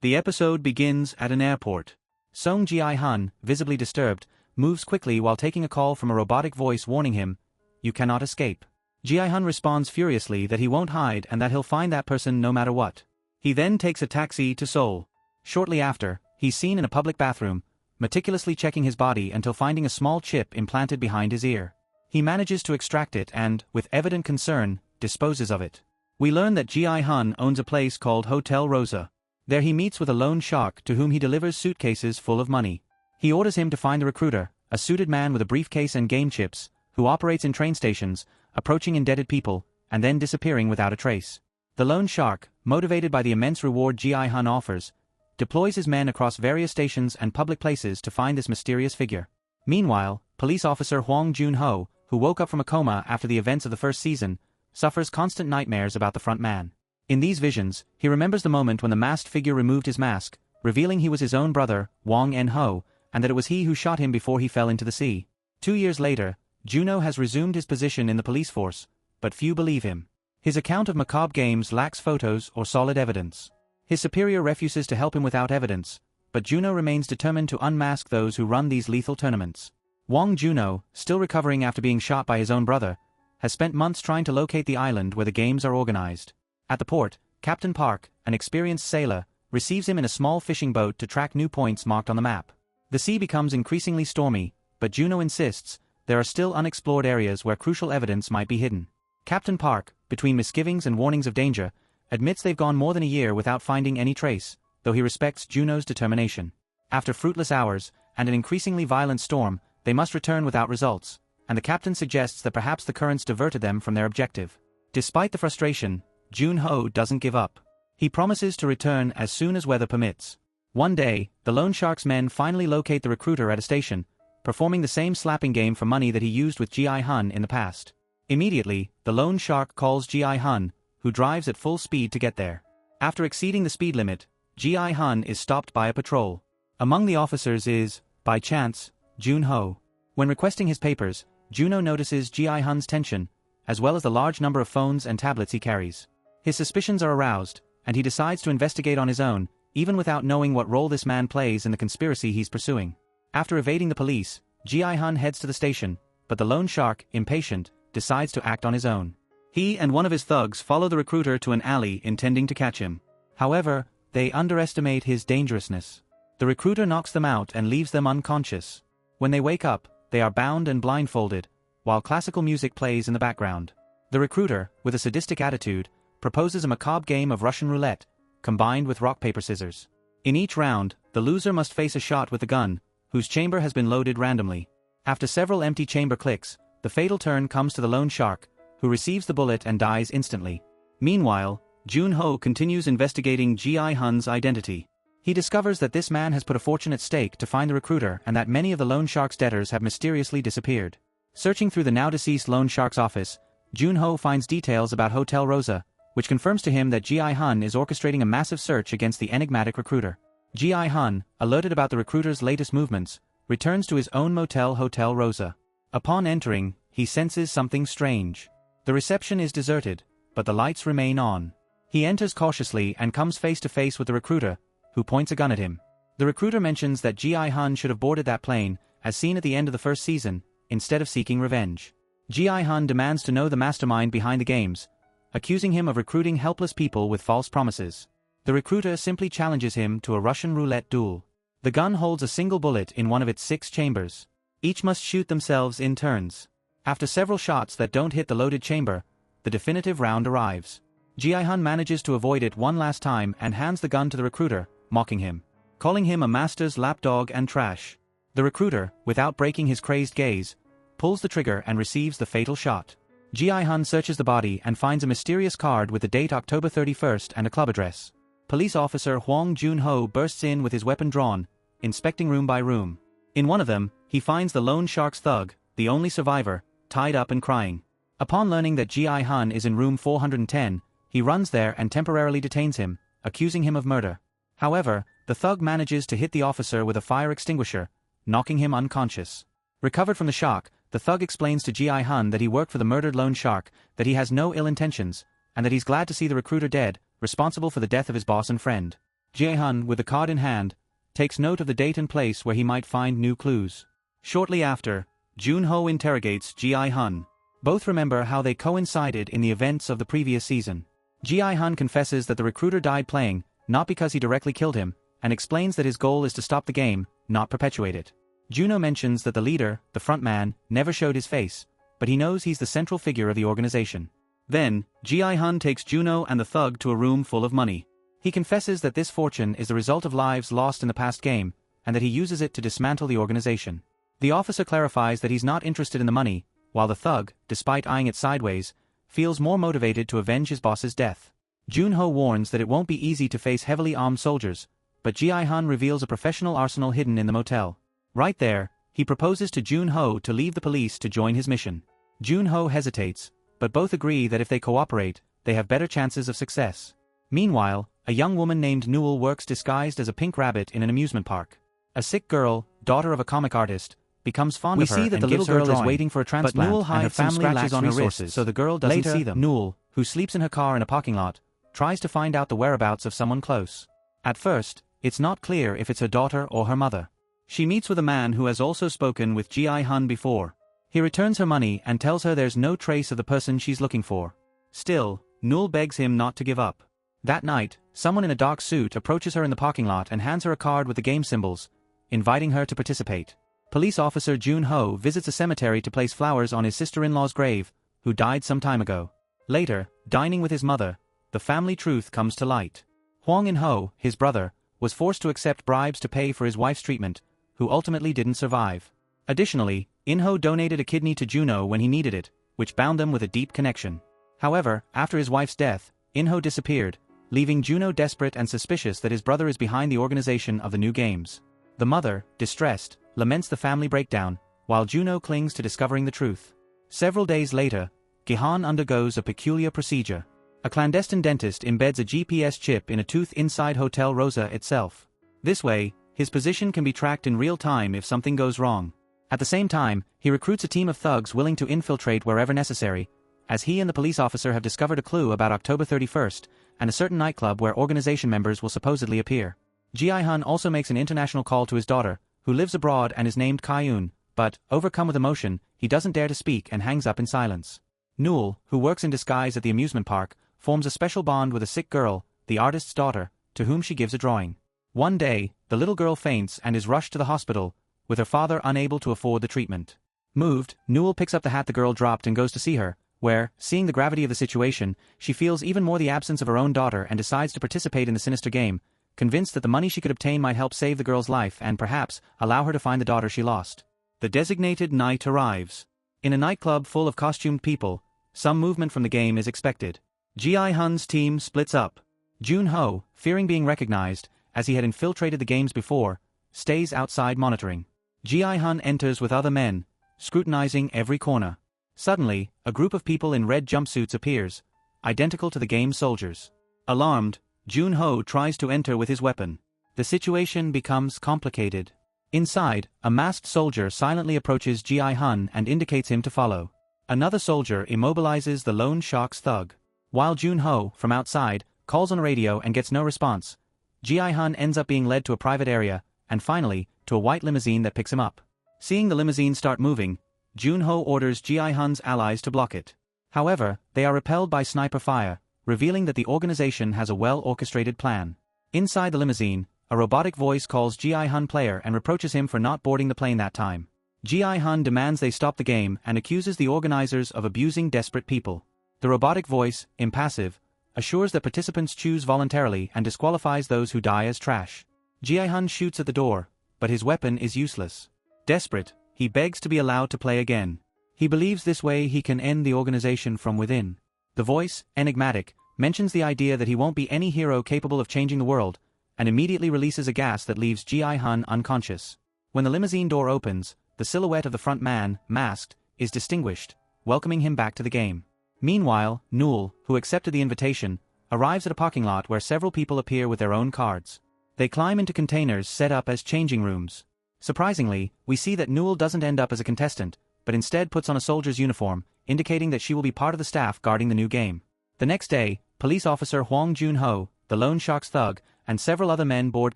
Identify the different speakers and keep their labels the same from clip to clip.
Speaker 1: The episode begins at an airport. Song Ji-hun, visibly disturbed, moves quickly while taking a call from a robotic voice warning him, "You cannot escape." Ji-hun responds furiously that he won't hide and that he'll find that person no matter what. He then takes a taxi to Seoul. Shortly after, he's seen in a public bathroom, meticulously checking his body until finding a small chip implanted behind his ear. He manages to extract it and, with evident concern, disposes of it. We learn that Ji-hun owns a place called Hotel Rosa. There he meets with a loan shark to whom he delivers suitcases full of money. He orders him to find the recruiter, a suited man with a briefcase and game chips, who operates in train stations, approaching indebted people, and then disappearing without a trace. The loan shark, motivated by the immense reward Ji-hun offers, deploys his men across various stations and public places to find this mysterious figure. Meanwhile, police officer Hwang Jun-ho, who woke up from a coma after the events of the first season, suffers constant nightmares about the front man. In these visions, he remembers the moment when the masked figure removed his mask, revealing he was his own brother, Wang En-ho, and that it was he who shot him before he fell into the sea. 2 years later, Juno has resumed his position in the police force, but few believe him. His account of macabre games lacks photos or solid evidence. His superior refuses to help him without evidence, but Juno remains determined to unmask those who run these lethal tournaments. Wang Juno, still recovering after being shot by his own brother, has spent months trying to locate the island where the games are organized. At the port, Captain Park, an experienced sailor, receives him in a small fishing boat to track new points marked on the map. The sea becomes increasingly stormy, but Juno insists there are still unexplored areas where crucial evidence might be hidden. Captain Park, between misgivings and warnings of danger, admits they've gone more than a year without finding any trace, though he respects Juno's determination. After fruitless hours, and an increasingly violent storm, they must return without results, and the captain suggests that perhaps the currents diverted them from their objective. Despite the frustration, Jun-ho doesn't give up. He promises to return as soon as weather permits. One day, the loan shark's men finally locate the recruiter at a station, performing the same slapping game for money that he used with Ji-hun in the past. Immediately, the loan shark calls Ji-hun, who drives at full speed to get there. After exceeding the speed limit, Ji-hun is stopped by a patrol. Among the officers is, by chance, Jun-ho. When requesting his papers, Juno notices Ji-hun's tension, as well as the large number of phones and tablets he carries. His suspicions are aroused, and he decides to investigate on his own, even without knowing what role this man plays in the conspiracy he's pursuing. After evading the police, Ji-hun heads to the station, but the loan shark, impatient, decides to act on his own. He and one of his thugs follow the recruiter to an alley intending to catch him. However, they underestimate his dangerousness. The recruiter knocks them out and leaves them unconscious. When they wake up, they are bound and blindfolded, while classical music plays in the background. The recruiter, with a sadistic attitude, proposes a macabre game of Russian roulette, combined with rock paper scissors. In each round, the loser must face a shot with the gun, whose chamber has been loaded randomly. After several empty chamber clicks, the fatal turn comes to the loan shark, who receives the bullet and dies instantly. Meanwhile, Jun-ho continues investigating Ji-hun's identity. He discovers that this man has put a fortune at stake to find the recruiter and that many of the loan shark's debtors have mysteriously disappeared. Searching through the now-deceased loan shark's office, Jun-ho finds details about Hotel Rosa, which confirms to him that Ji-hun is orchestrating a massive search against the enigmatic recruiter. Ji-hun, alerted about the recruiter's latest movements, returns to his own motel Hotel Rosa. Upon entering, he senses something strange. The reception is deserted, but the lights remain on. He enters cautiously and comes face to face with the recruiter, who points a gun at him. The recruiter mentions that Ji-hun should have boarded that plane, as seen at the end of the first season, instead of seeking revenge. Ji-hun demands to know the mastermind behind the games, accusing him of recruiting helpless people with false promises. The recruiter simply challenges him to a Russian roulette duel. The gun holds a single bullet in one of its 6 chambers. Each must shoot themselves in turns. After several shots that don't hit the loaded chamber, the definitive round arrives. Ji-hun manages to avoid it one last time and hands the gun to the recruiter, mocking him, calling him a master's lapdog and trash. The recruiter, without breaking his crazed gaze, pulls the trigger and receives the fatal shot. Ji-hun searches the body and finds a mysterious card with the date October 31st and a club address. Police officer Hwang Jun-ho bursts in with his weapon drawn, inspecting room by room. In one of them, he finds the loan shark's thug, the only survivor, tied up and crying. Upon learning that Ji-hun is in room 410, he runs there and temporarily detains him, accusing him of murder. However, the thug manages to hit the officer with a fire extinguisher, knocking him unconscious. Recovered from the shock, the thug explains to Ji-hun that he worked for the murdered loan shark, that he has no ill intentions, and that he's glad to see the recruiter dead, responsible for the death of his boss and friend. Jae-hun, with the card in hand, takes note of the date and place where he might find new clues. Shortly after, Jun-ho interrogates Jae-hun. Both remember how they coincided in the events of the previous season. Jae-hun confesses that the recruiter died playing, not because he directly killed him, and explains that his goal is to stop the game, not perpetuate it. Juno mentions that the leader, the front man, never showed his face, but he knows he's the central figure of the organization. Then, Jae-hun takes Juno and the thug to a room full of money. He confesses that this fortune is the result of lives lost in the past game, and that he uses it to dismantle the organization. The officer clarifies that he's not interested in the money, while the thug, despite eyeing it sideways, feels more motivated to avenge his boss's death. Jun-ho warns that it won't be easy to face heavily armed soldiers, but Jae-hun reveals a professional arsenal hidden in the motel. Right there, he proposes to Jun-ho to leave the police to join his mission. Jun-ho hesitates, but both agree that if they cooperate, they have better chances of success. Meanwhile, a young woman named Newell works disguised as a pink rabbit in an amusement park. A sick girl, daughter of a comic artist, becomes fond of her. We see that the little girl is waiting for a transplant, but Newell hides some scratches on her wrist so the girl doesn't see them. Newell, who sleeps in her car in a parking lot, tries to find out the whereabouts of someone close. At first, it's not clear if it's her daughter or her mother. She meets with a man who has also spoken with Jae-hun before. He returns her money and tells her there's no trace of the person she's looking for. Still, Newell begs him not to give up. That night, someone in a dark suit approaches her in the parking lot and hands her a card with the game symbols, inviting her to participate. Police officer Jun-ho visits a cemetery to place flowers on his sister-in-law's grave, who died some time ago. Later, dining with his mother, the family truth comes to light. Hwang In-ho, his brother, was forced to accept bribes to pay for his wife's treatment, who ultimately didn't survive. Additionally, In-ho donated a kidney to Juno when he needed it, which bound them with a deep connection. However, after his wife's death, In-ho disappeared, leaving Juno desperate and suspicious that his brother is behind the organization of the new games. The mother, distressed, laments the family breakdown, while Juno clings to discovering the truth. Several days later, Gi-han undergoes a peculiar procedure. A clandestine dentist embeds a GPS chip in a tooth inside Hotel Rosa itself. This way, his position can be tracked in real time if something goes wrong. At the same time, he recruits a team of thugs willing to infiltrate wherever necessary, as he and the police officer have discovered a clue about October 31st, and a certain nightclub where organization members will supposedly appear. Jae-hun also makes an international call to his daughter, who lives abroad and is named Kai-eun, but, overcome with emotion, he doesn't dare to speak and hangs up in silence. Newell, who works in disguise at the amusement park, forms a special bond with a sick girl, the artist's daughter, to whom she gives a drawing. One day, the little girl faints and is rushed to the hospital, with her father unable to afford the treatment. Moved, Newell picks up the hat the girl dropped and goes to see her, where, seeing the gravity of the situation, she feels even more the absence of her own daughter and decides to participate in the sinister game, convinced that the money she could obtain might help save the girl's life and perhaps allow her to find the daughter she lost. The designated night arrives. In a nightclub full of costumed people, some movement from the game is expected. Jae-hun's team splits up. Jun-ho, fearing being recognized, as he had infiltrated the games before, stays outside monitoring. Jae-hun enters with other men, scrutinizing every corner. Suddenly, a group of people in red jumpsuits appears, identical to the game's soldiers. Alarmed, Jun-ho tries to enter with his weapon. The situation becomes complicated. Inside, a masked soldier silently approaches Jae-hun and indicates him to follow. Another soldier immobilizes the loan shark's thug. While Jun-ho, from outside, calls on a radio and gets no response, Jae-hun ends up being led to a private area, and finally, to a white limousine that picks him up. Seeing the limousine start moving, Jun-ho orders Jae-hun's allies to block it. However, they are repelled by sniper fire, revealing that the organization has a well-orchestrated plan. Inside the limousine, a robotic voice calls Jae-hun player and reproaches him for not boarding the plane that time. Jae-hun demands they stop the game and accuses the organizers of abusing desperate people. The robotic voice, impassive, assures that participants choose voluntarily and disqualifies those who die as trash. Jae-hun shoots at the door, but his weapon is useless. Desperate, he begs to be allowed to play again. He believes this way he can end the organization from within. The voice, enigmatic, mentions the idea that he won't be any hero capable of changing the world, and immediately releases a gas that leaves Jae-hun unconscious. When the limousine door opens, the silhouette of the front man, masked, is distinguished, welcoming him back to the game. Meanwhile, Newell, who accepted the invitation, arrives at a parking lot where several people appear with their own cards. They climb into containers set up as changing rooms. Surprisingly, we see that Newell doesn't end up as a contestant, but instead puts on a soldier's uniform, indicating that she will be part of the staff guarding the new game. The next day, police officer Hwang Jun-ho, the loan shark's thug, and several other men board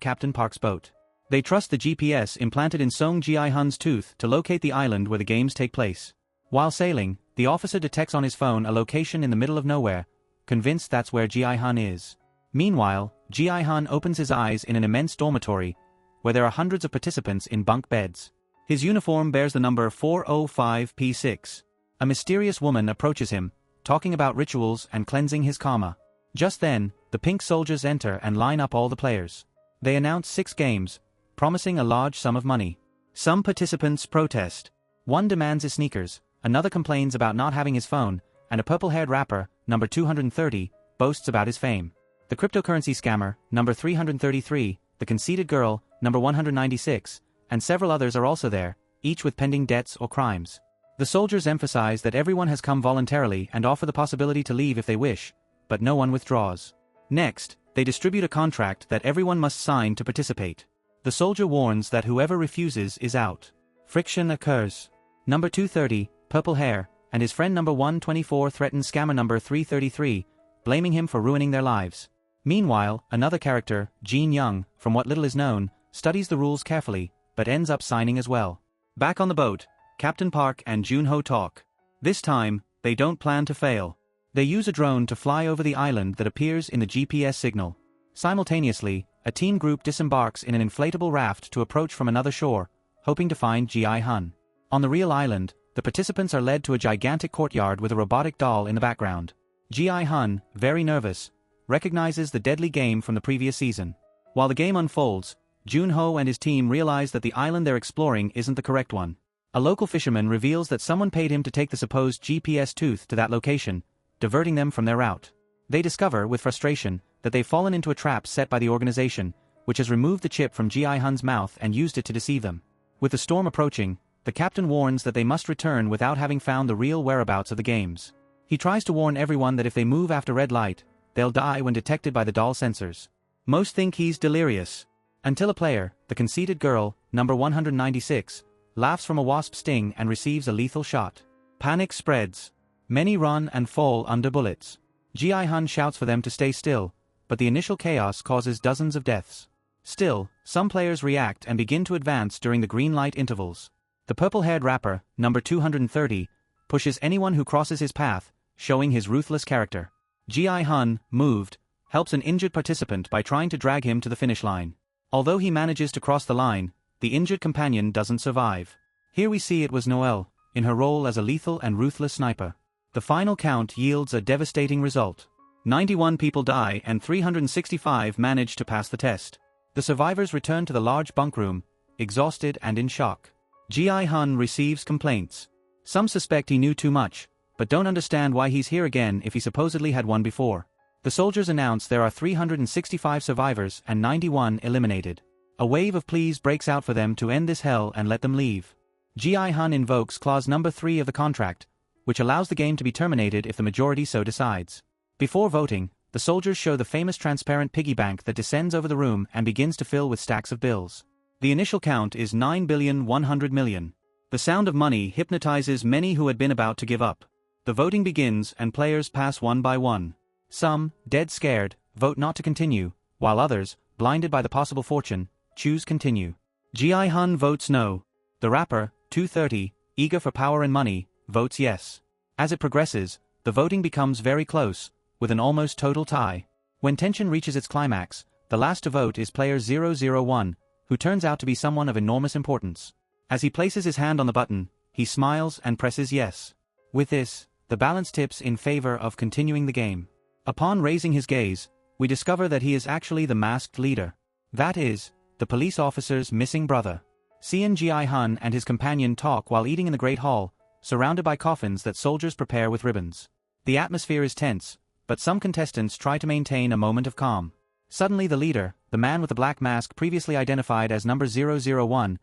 Speaker 1: Captain Park's boat. They trust the GPS implanted in Song Ji-hun's tooth to locate the island where the games take place. While sailing, the officer detects on his phone a location in the middle of nowhere, convinced that's where Ji-hun is. Meanwhile, Ji-hun opens his eyes in an immense dormitory, where there are hundreds of participants in bunk beds. His uniform bears the number 405P6. A mysterious woman approaches him, talking about rituals and cleansing his karma. Just then, the pink soldiers enter and line up all the players. They announce 6 games, promising a large sum of money. Some participants protest. One demands his sneakers, another complains about not having his phone, and a purple-haired rapper, number 230, boasts about his fame. The cryptocurrency scammer, number 333, the conceited girl, number 196, and several others are also there, each with pending debts or crimes. The soldiers emphasize that everyone has come voluntarily and offer the possibility to leave if they wish, but no one withdraws. Next, they distribute a contract that everyone must sign to participate. The soldier warns that whoever refuses is out. Friction occurs. Number 230, purple hair, and his friend number 124 threaten scammer number 333, blaming him for ruining their lives. Meanwhile, another character, Jin Young, from what little is known, studies the rules carefully, but ends up signing as well. Back on the boat, Captain Park and Junho talk. This time, they don't plan to fail. They use a drone to fly over the island that appears in the GPS signal. Simultaneously, a team group disembarks in an inflatable raft to approach from another shore, hoping to find Ji-hun. On the real island, the participants are led to a gigantic courtyard with a robotic doll in the background. Ji-hun, very nervous, recognizes the deadly game from the previous season. While the game unfolds, Junho and his team realize that the island they're exploring isn't the correct one. A local fisherman reveals that someone paid him to take the supposed GPS tooth to that location, diverting them from their route. They discover, with frustration, that they've fallen into a trap set by the organization, which has removed the chip from Ji-hun's mouth and used it to deceive them. With the storm approaching, the captain warns that they must return without having found the real whereabouts of the games. He tries to warn everyone that if they move after red light, they'll die when detected by the doll sensors. Most think he's delirious. Until a player, the conceited girl, number 196, laughs from a wasp sting and receives a lethal shot. Panic spreads. Many run and fall under bullets. Ji-hun shouts for them to stay still, but the initial chaos causes dozens of deaths. Still, some players react and begin to advance during the green light intervals. The purple-haired rapper, number 230, pushes anyone who crosses his path, showing his ruthless character. Ji-hun, moved, helps an injured participant by trying to drag him to the finish line. Although he manages to cross the line, the injured companion doesn't survive. Here we see it was Noelle, in her role as a lethal and ruthless sniper. The final count yields a devastating result. 91 people die and 365 manage to pass the test. The survivors return to the large bunk room, exhausted and in shock. Ji-hun receives complaints. Some suspect he knew too much, but don't understand why he's here again if he supposedly had won before. The soldiers announce there are 365 survivors and 91 eliminated. A wave of pleas breaks out for them to end this hell and let them leave. Ji-hun invokes clause number 3 of the contract, which allows the game to be terminated if the majority so decides. Before voting, the soldiers show the famous transparent piggy bank that descends over the room and begins to fill with stacks of bills. The initial count is 9,100,000,000. The sound of money hypnotizes many who had been about to give up. The voting begins and players pass one by one. Some, dead scared, vote not to continue, while others, blinded by the possible fortune, choose continue. Ji-hun votes no. The rapper, 230, eager for power and money, votes yes. As it progresses, the voting becomes very close, with an almost total tie. When tension reaches its climax, the last to vote is player 001, who turns out to be someone of enormous importance. As he places his hand on the button, he smiles and presses yes. With this, the balance tips in favor of continuing the game. Upon raising his gaze, we discover that he is actually the masked leader. That is, the police officer's missing brother. Seeing Ji-hun and his companion talk while eating in the Great Hall, surrounded by coffins that soldiers prepare with ribbons. The atmosphere is tense, but some contestants try to maintain a moment of calm. Suddenly the leader, the man with the black mask previously identified as number 001,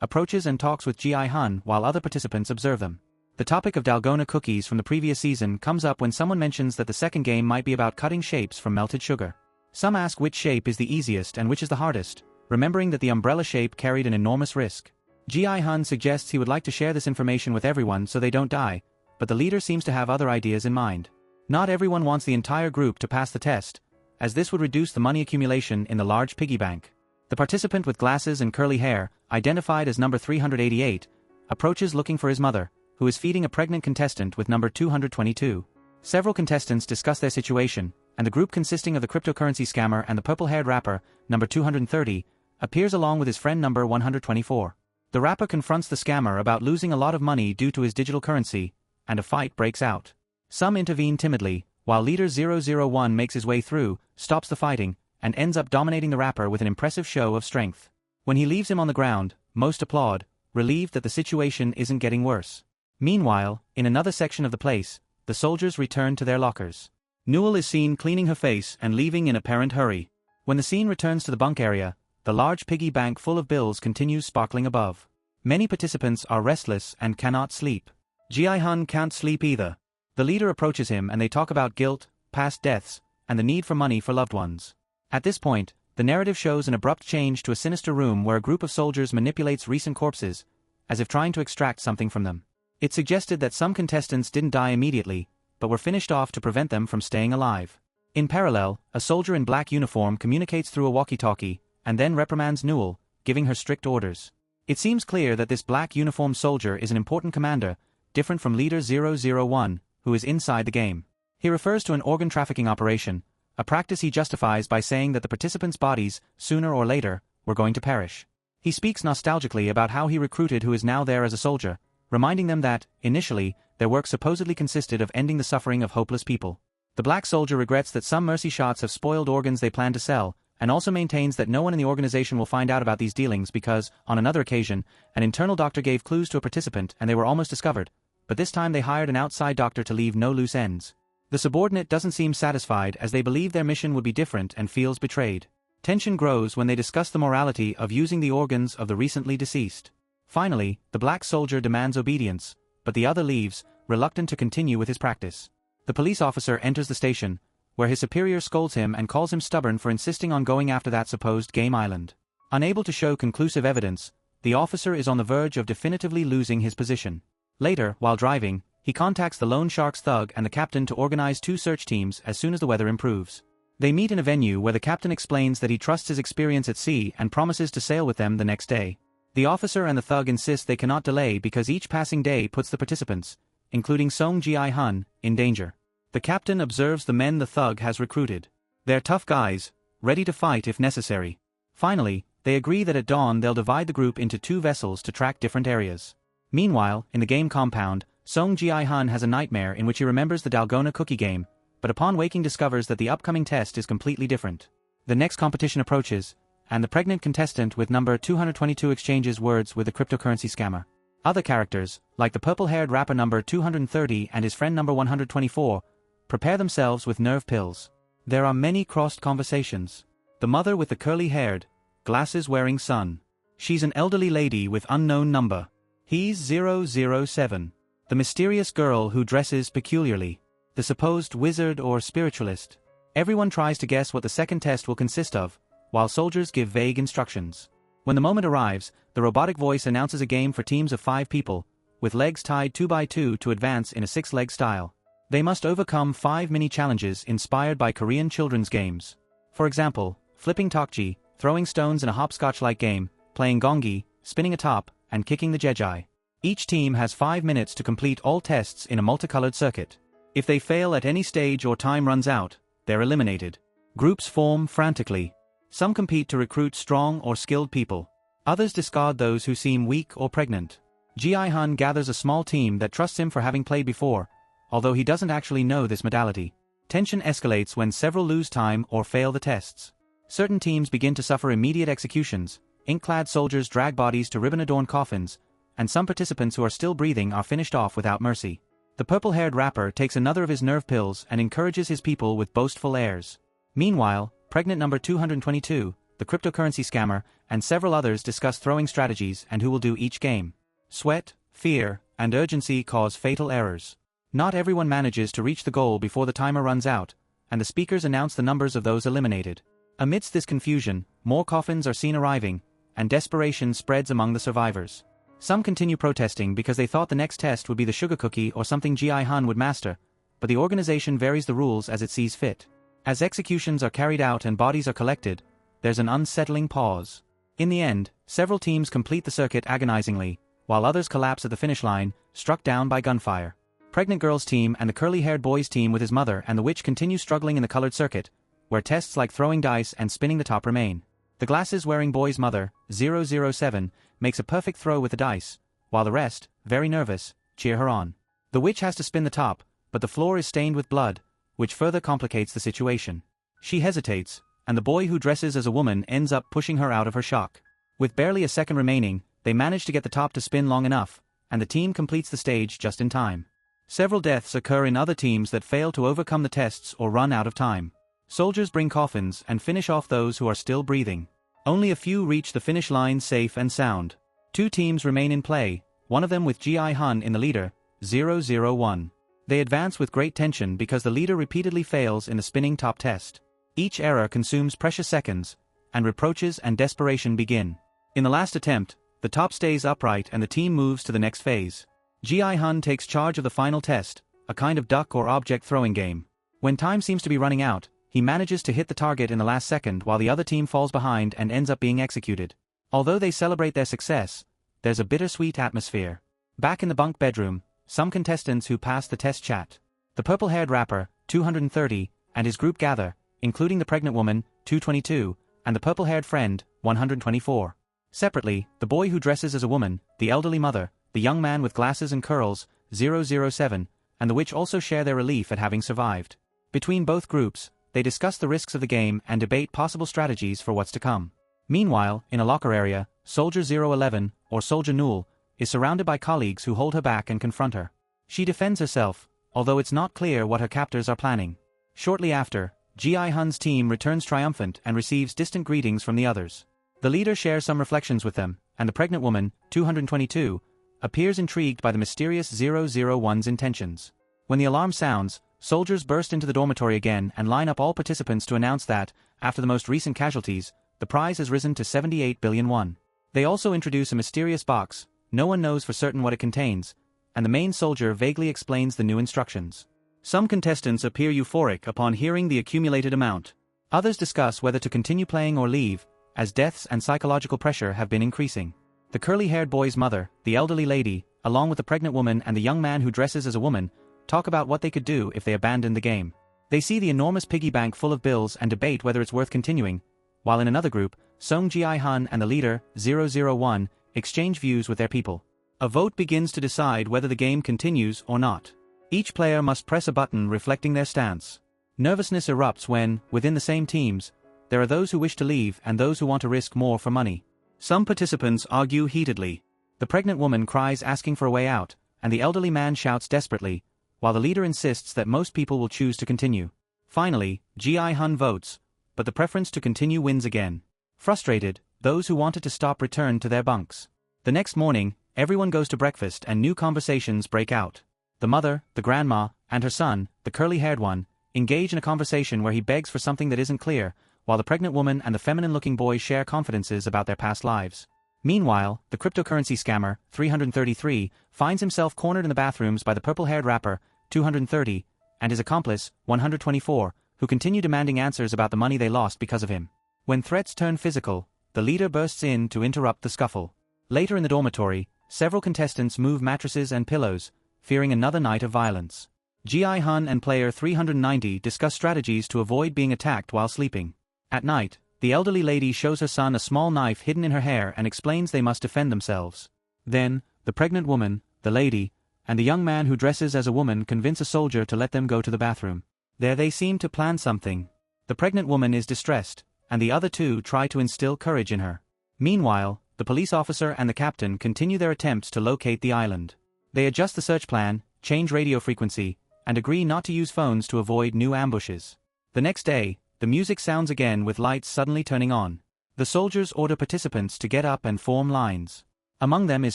Speaker 1: approaches and talks with Ji-hun while other participants observe them. The topic of Dalgona cookies from the previous season comes up when someone mentions that the second game might be about cutting shapes from melted sugar. Some ask which shape is the easiest and which is the hardest, remembering that the umbrella shape carried an enormous risk. Ji-hun suggests he would like to share this information with everyone so they don't die, but the leader seems to have other ideas in mind. Not everyone wants the entire group to pass the test, as this would reduce the money accumulation in the large piggy bank. The participant with glasses and curly hair, identified as number 388, approaches looking for his mother, who is feeding a pregnant contestant with number 222. Several contestants discuss their situation, and the group consisting of the cryptocurrency scammer and the purple-haired rapper, number 230, appears along with his friend number 124. The rapper confronts the scammer about losing a lot of money due to his digital currency, and a fight breaks out. Some intervene timidly, while leader 001 makes his way through, stops the fighting, and ends up dominating the rapper with an impressive show of strength. When he leaves him on the ground, most applaud, relieved that the situation isn't getting worse. Meanwhile, in another section of the place, the soldiers return to their lockers. Newell is seen cleaning her face and leaving in apparent hurry. When the scene returns to the bunk area, the large piggy bank full of bills continues sparkling above. Many participants are restless and cannot sleep. Ji-hun can't sleep either. The leader approaches him and they talk about guilt, past deaths, and the need for money for loved ones. At this point, the narrative shows an abrupt change to a sinister room where a group of soldiers manipulates recent corpses, as if trying to extract something from them. It suggested that some contestants didn't die immediately, but were finished off to prevent them from staying alive. In parallel, a soldier in black uniform communicates through a walkie-talkie, and then reprimands Newell, giving her strict orders. It seems clear that this black uniformed soldier is an important commander, different from leader 001, who is inside the game. He refers to an organ trafficking operation, a practice he justifies by saying that the participants' bodies, sooner or later, were going to perish. He speaks nostalgically about how he recruited who is now there as a soldier, reminding them that, initially, their work supposedly consisted of ending the suffering of hopeless people. The black soldier regrets that some mercy shots have spoiled organs they plan to sell, and also maintains that no one in the organization will find out about these dealings because, on another occasion, an internal doctor gave clues to a participant and they were almost discovered, but this time they hired an outside doctor to leave no loose ends. The subordinate doesn't seem satisfied as they believe their mission would be different and feels betrayed. Tension grows when they discuss the morality of using the organs of the recently deceased. Finally, the black soldier demands obedience, but the other leaves, reluctant to continue with his practice. The police officer enters the station, where his superior scolds him and calls him stubborn for insisting on going after that supposed game island. Unable to show conclusive evidence, the officer is on the verge of definitively losing his position. Later, while driving, he contacts the Loan Sharks thug and the captain to organize 2 search teams as soon as the weather improves. They meet in a venue where the captain explains that he trusts his experience at sea and promises to sail with them the next day. The officer and the thug insist they cannot delay because each passing day puts the participants, including Song Ji-hun, in danger. The captain observes the men the thug has recruited. They're tough guys, ready to fight if necessary. Finally, they agree that at dawn they'll divide the group into 2 vessels to track different areas. Meanwhile, in the game compound, Song Ji-hun has a nightmare in which he remembers the Dalgona cookie game, but upon waking discovers that the upcoming test is completely different. The next competition approaches, and the pregnant contestant with number 222 exchanges words with the cryptocurrency scammer. Other characters, like the purple-haired rapper number 230 and his friend number 124, prepare themselves with nerve pills. There are many crossed conversations. The mother with the curly-haired, glasses-wearing son. She's an elderly lady with unknown number. He's 007. The mysterious girl who dresses peculiarly. The supposed wizard or spiritualist. Everyone tries to guess what the second test will consist of, while soldiers give vague instructions. When the moment arrives, the robotic voice announces a game for teams of 5 people, with legs tied 2 by 2 to advance in a 6-leg style. They must overcome 5 mini-challenges inspired by Korean children's games. For example, flipping tokji, throwing stones in a hopscotch-like game, playing gongi, spinning a top, and kicking the jeji. Each team has 5 minutes to complete all tests in a multicolored circuit. If they fail at any stage or time runs out, they're eliminated. Groups form frantically. Some compete to recruit strong or skilled people. Others discard those who seem weak or pregnant. Ji-hun gathers a small team that trusts him for having played before, although he doesn't actually know this modality. Tension escalates when several lose time or fail the tests. Certain teams begin to suffer immediate executions, ink-clad soldiers drag bodies to ribbon-adorned coffins, and some participants who are still breathing are finished off without mercy. The purple-haired rapper takes another of his nerve pills and encourages his people with boastful airs. Meanwhile, pregnant number 222, the cryptocurrency scammer, and several others discuss throwing strategies and who will do each game. Sweat, fear, and urgency cause fatal errors. Not everyone manages to reach the goal before the timer runs out, and the speakers announce the numbers of those eliminated. Amidst this confusion, more coffins are seen arriving, and desperation spreads among the survivors. Some continue protesting because they thought the next test would be the sugar cookie or something Ji-hun would master, but the organization varies the rules as it sees fit. As executions are carried out and bodies are collected, there's an unsettling pause. In the end, several teams complete the circuit agonizingly, while others collapse at the finish line, struck down by gunfire. Pregnant girl's team and the curly-haired boy's team with his mother and the witch continue struggling in the colored circuit, where tests like throwing dice and spinning the top remain. The glasses-wearing boy's mother, 007, makes a perfect throw with the dice, while the rest, very nervous, cheer her on. The witch has to spin the top, but the floor is stained with blood, which further complicates the situation. She hesitates, and the boy who dresses as a woman ends up pushing her out of her shock. With barely a second remaining, they manage to get the top to spin long enough, and the team completes the stage just in time. Several deaths occur in other teams that fail to overcome the tests or run out of time. Soldiers bring coffins and finish off those who are still breathing. Only a few reach the finish line safe and sound. 2 teams remain in play, one of them with Ji Hun in the leader, 001. They advance with great tension because the leader repeatedly fails in the spinning top test. Each error consumes precious seconds, and reproaches and desperation begin. In the last attempt, the top stays upright and the team moves to the next phase. Ji Hun takes charge of the final test, a kind of duck or object throwing game. When time seems to be running out, he manages to hit the target in the last second while the other team falls behind and ends up being executed. Although they celebrate their success, there's a bittersweet atmosphere. Back in the bunk bedroom, some contestants who pass the test chat. The purple-haired rapper, 230, and his group gather, including the pregnant woman, 222, and the purple-haired friend, 124. Separately, the boy who dresses as a woman, the elderly mother, the young man with glasses and curls, 007, and the witch also share their relief at having survived. Between both groups, they discuss the risks of the game and debate possible strategies for what's to come. Meanwhile, in a locker area, Soldier 011, or Soldier Nul, is surrounded by colleagues who hold her back and confront her. She defends herself, although it's not clear what her captors are planning. Shortly after, Ji Hun's team returns triumphant and receives distant greetings from the others. The leader shares some reflections with them, and the pregnant woman, 222, appears intrigued by the mysterious 001's intentions. When the alarm sounds, soldiers burst into the dormitory again and line up all participants to announce that, after the most recent casualties, the prize has risen to 78 billion won. They also introduce a mysterious box, no one knows for certain what it contains, and the main soldier vaguely explains the new instructions. Some contestants appear euphoric upon hearing the accumulated amount. Others discuss whether to continue playing or leave, as deaths and psychological pressure have been increasing. The curly-haired boy's mother, the elderly lady, along with the pregnant woman and the young man who dresses as a woman, talk about what they could do if they abandoned the game. They see the enormous piggy bank full of bills and debate whether it's worth continuing, while in another group, Song Ji-hun and the leader, 001, exchange views with their people. A vote begins to decide whether the game continues or not. Each player must press a button reflecting their stance. Nervousness erupts when, within the same teams, there are those who wish to leave and those who want to risk more for money. Some participants argue heatedly. The pregnant woman cries asking for a way out, and the elderly man shouts desperately, while the leader insists that most people will choose to continue. Finally, Ji-hun votes, but the preference to continue wins again. Frustrated, those who wanted to stop return to their bunks. The next morning, everyone goes to breakfast and new conversations break out. The mother, the grandma, and her son, the curly-haired one, engage in a conversation where he begs for something that isn't clear, while the pregnant woman and the feminine-looking boy share confidences about their past lives. Meanwhile, the cryptocurrency scammer, 333, finds himself cornered in the bathrooms by the purple-haired rapper, 230, and his accomplice, 124, who continue demanding answers about the money they lost because of him. When threats turn physical, the leader bursts in to interrupt the scuffle. Later in the dormitory, several contestants move mattresses and pillows, fearing another night of violence. Ji-hun and player 390 discuss strategies to avoid being attacked while sleeping. At night, the elderly lady shows her son a small knife hidden in her hair and explains they must defend themselves. Then, the pregnant woman, the lady, and the young man who dresses as a woman convince a soldier to let them go to the bathroom. There they seem to plan something. The pregnant woman is distressed, and the other two try to instill courage in her. Meanwhile, the police officer and the captain continue their attempts to locate the island. They adjust the search plan, change radio frequency, and agree not to use phones to avoid new ambushes. The next day, the music sounds again with lights suddenly turning on. The soldiers order participants to get up and form lines. Among them is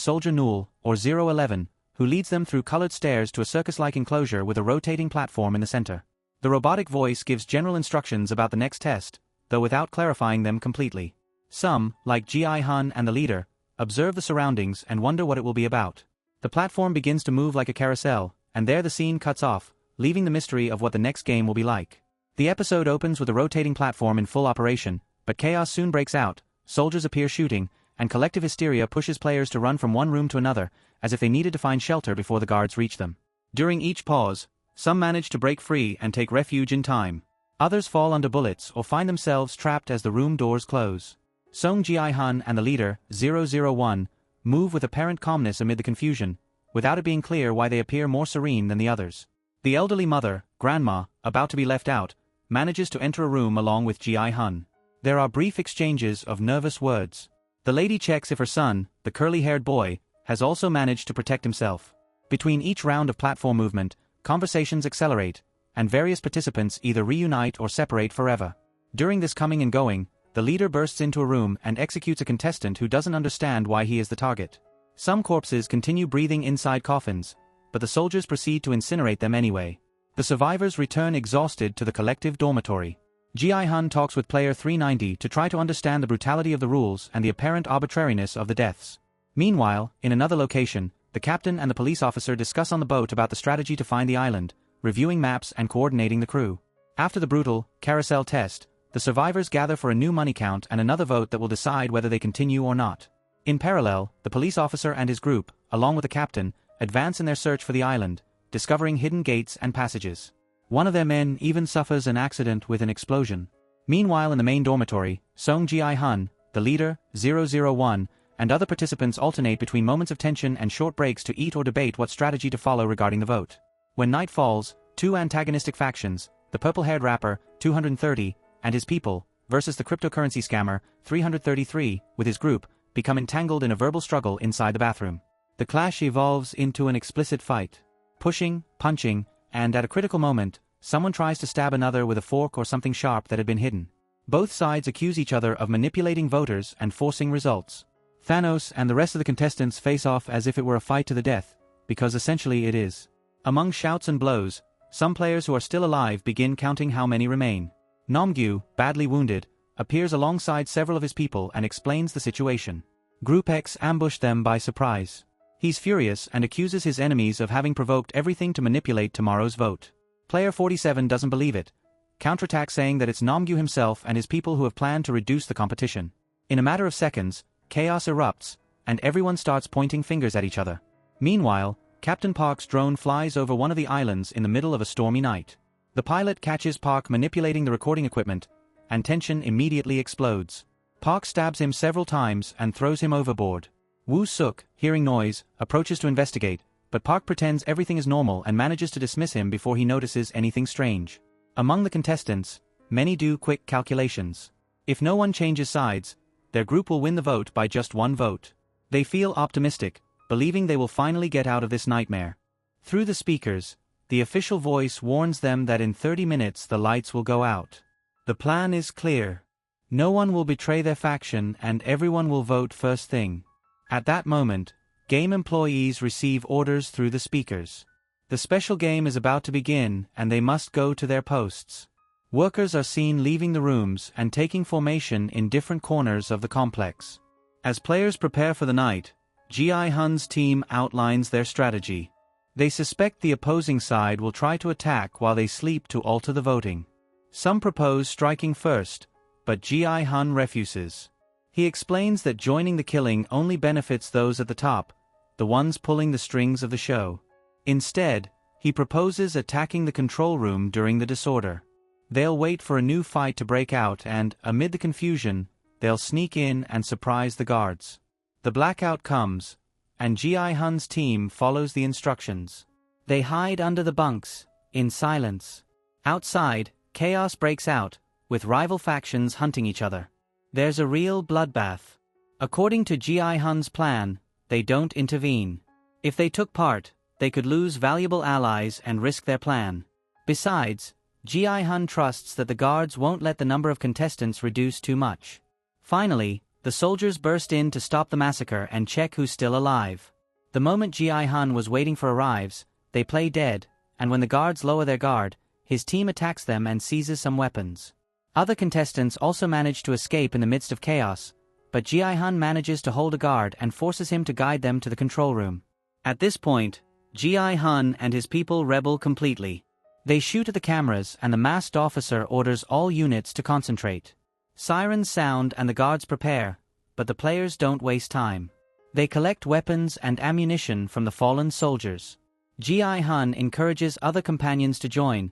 Speaker 1: Soldier Nul, or 011, who leads them through colored stairs to a circus-like enclosure with a rotating platform in the center. The robotic voice gives general instructions about the next test, though without clarifying them completely. Some, like Ji-hun and the leader, observe the surroundings and wonder what it will be about. The platform begins to move like a carousel, and there the scene cuts off, leaving the mystery of what the next game will be like. The episode opens with a rotating platform in full operation, but chaos soon breaks out, soldiers appear shooting, and collective hysteria pushes players to run from one room to another, as if they needed to find shelter before the guards reach them. During each pause, some manage to break free and take refuge in time. Others fall under bullets or find themselves trapped as the room doors close. Song Ji-hun and the leader, 001, move with apparent calmness amid the confusion, without it being clear why they appear more serene than the others. The elderly mother, Grandma, about to be left out, manages to enter a room along with Ji-hun. There are brief exchanges of nervous words. The lady checks if her son, the curly-haired boy, has also managed to protect himself. Between each round of platform movement, conversations accelerate, and various participants either reunite or separate forever. During this coming and going, the leader bursts into a room and executes a contestant who doesn't understand why he is the target. Some corpses continue breathing inside coffins, but the soldiers proceed to incinerate them anyway. The survivors return exhausted to the collective dormitory. Ji-hun talks with player 390 to try to understand the brutality of the rules and the apparent arbitrariness of the deaths. Meanwhile, in another location, the captain and the police officer discuss on the boat about the strategy to find the island, reviewing maps and coordinating the crew. After the brutal carousel test, the survivors gather for a new money count and another vote that will decide whether they continue or not. In parallel, the police officer and his group, along with the captain, advance in their search for the island, discovering hidden gates and passages. One of their men even suffers an accident with an explosion. Meanwhile in the main dormitory, Song Ji-hun, the leader, 001, and other participants alternate between moments of tension and short breaks to eat or debate what strategy to follow regarding the vote. When night falls, two antagonistic factions, the purple-haired rapper, 230, and his people, versus the cryptocurrency scammer, 333, with his group, become entangled in a verbal struggle inside the bathroom. The clash evolves into an explicit fight. Pushing, punching, and at a critical moment, someone tries to stab another with a fork or something sharp that had been hidden. Both sides accuse each other of manipulating voters and forcing results. Thanos and the rest of the contestants face off as if it were a fight to the death, because essentially it is. Among shouts and blows, some players who are still alive begin counting how many remain. Namgyu, badly wounded, appears alongside several of his people and explains the situation. Group X ambushed them by surprise. He's furious and accuses his enemies of having provoked everything to manipulate tomorrow's vote. Player 47 doesn't believe it, counterattacks saying that it's Namgyu himself and his people who have planned to reduce the competition. In a matter of seconds, chaos erupts, and everyone starts pointing fingers at each other. Meanwhile, Captain Park's drone flies over one of the islands in the middle of a stormy night. The pilot catches Park manipulating the recording equipment, and tension immediately explodes. Park stabs him several times and throws him overboard. Woo Suk, hearing noise, approaches to investigate, but Park pretends everything is normal and manages to dismiss him before he notices anything strange. Among the contestants, many do quick calculations. If no one changes sides, their group will win the vote by just one vote. They feel optimistic, believing they will finally get out of this nightmare. Through the speakers, the official voice warns them that in 30 minutes the lights will go out. The plan is clear. No one will betray their faction and everyone will vote first thing. At that moment, game employees receive orders through the speakers. The special game is about to begin and they must go to their posts. Workers are seen leaving the rooms and taking formation in different corners of the complex. As players prepare for the night, Ji-hun's team outlines their strategy. They suspect the opposing side will try to attack while they sleep to alter the voting. Some propose striking first, but Ji-hun refuses. He explains that joining the killing only benefits those at the top, the ones pulling the strings of the show. Instead, he proposes attacking the control room during the disorder. They'll wait for a new fight to break out and, amid the confusion, they'll sneak in and surprise the guards. The blackout comes, and Ji-hun's team follows the instructions. They hide under the bunks, in silence. Outside, chaos breaks out, with rival factions hunting each other. There's a real bloodbath. According to Ji-hun's plan, they don't intervene. If they took part, they could lose valuable allies and risk their plan. Besides, Ji-hun trusts that the guards won't let the number of contestants reduce too much. Finally, the soldiers burst in to stop the massacre and check who's still alive. The moment Ji-hun was waiting for arrives, they play dead, and when the guards lower their guard, his team attacks them and seizes some weapons. Other contestants also manage to escape in the midst of chaos, but Ji-hun manages to hold a guard and forces him to guide them to the control room. At this point, Ji-hun and his people rebel completely. They shoot at the cameras and the masked officer orders all units to concentrate. Sirens sound and the guards prepare, but the players don't waste time. They collect weapons and ammunition from the fallen soldiers. Ji-hun encourages other companions to join,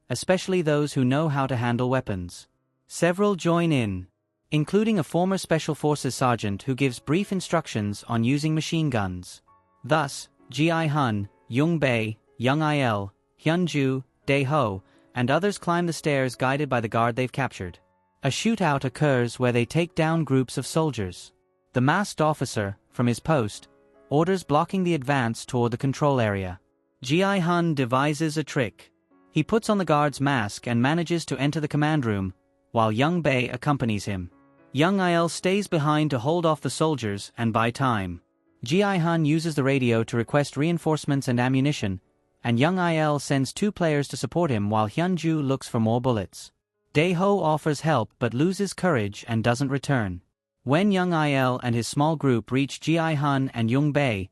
Speaker 1: especially those who know how to handle weapons. Several join in, including a former Special Forces sergeant who gives brief instructions on using machine guns. Thus, Ji-hun, Young-bae, Young-il, Hyun-ju, Dae-ho, and others climb the stairs guided by the guard they've captured. A shootout occurs where they take down groups of soldiers. The masked officer, from his post, orders blocking the advance toward the control area. Ji-hun devises a trick. He puts on the guard's mask and manages to enter the command room, while Young-bae accompanies him. Young-il stays behind to hold off the soldiers and buy time. Ji-hun uses the radio to request reinforcements and ammunition, and Young-il sends 2 players to support him while Hyun-ju looks for more bullets. Dae-ho offers help but loses courage and doesn't return. When Young-il and his small group reach Ji-hun and Young-bae,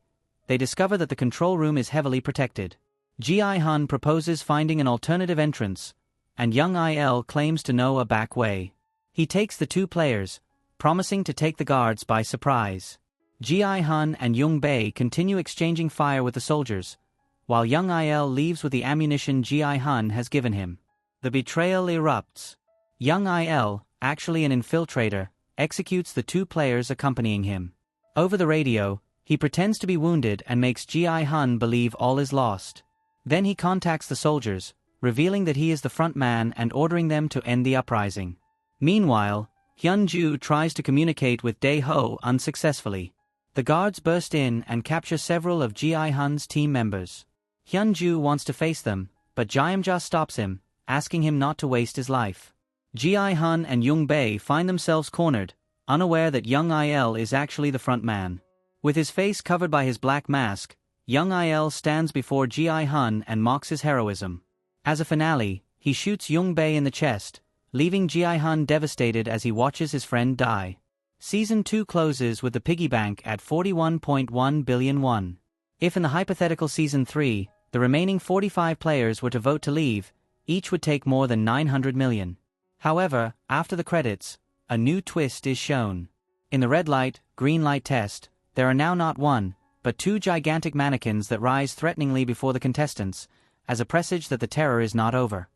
Speaker 1: they discover that the control room is heavily protected. Ji-hun proposes finding an alternative entrance, and Young-il claims to know a back way. He takes the 2 players, promising to take the guards by surprise. Ji-hun and Young-bae continue exchanging fire with the soldiers, while Young-il leaves with the ammunition Ji-hun has given him. The betrayal erupts. Young-il, actually an infiltrator, executes the 2 players accompanying him. Over the radio, he pretends to be wounded and makes Ji-hun believe all is lost. Then he contacts the soldiers, revealing that he is the front man and ordering them to end the uprising. Meanwhile, Hyun-ju tries to communicate with Dae-ho unsuccessfully. The guards burst in and capture several of Ji-hun's team members. Hyun-ju wants to face them, but Jae-ja stops him, asking him not to waste his life. Ji-hun and Young-bae find themselves cornered, unaware that Young-il is actually the front man. With his face covered by his black mask, Young-il stands before Ji-hun and mocks his heroism. As a finale, he shoots Young-bae in the chest, leaving Ji-hun devastated as he watches his friend die. Season 2 closes with the piggy bank at 41.1 billion won. If in the hypothetical Season 3, the remaining 45 players were to vote to leave, each would take more than 900 million. However, after the credits, a new twist is shown. In the red light, green light test, there are now not 1, but 2 gigantic mannequins that rise threateningly before the contestants, as a presage that the terror is not over.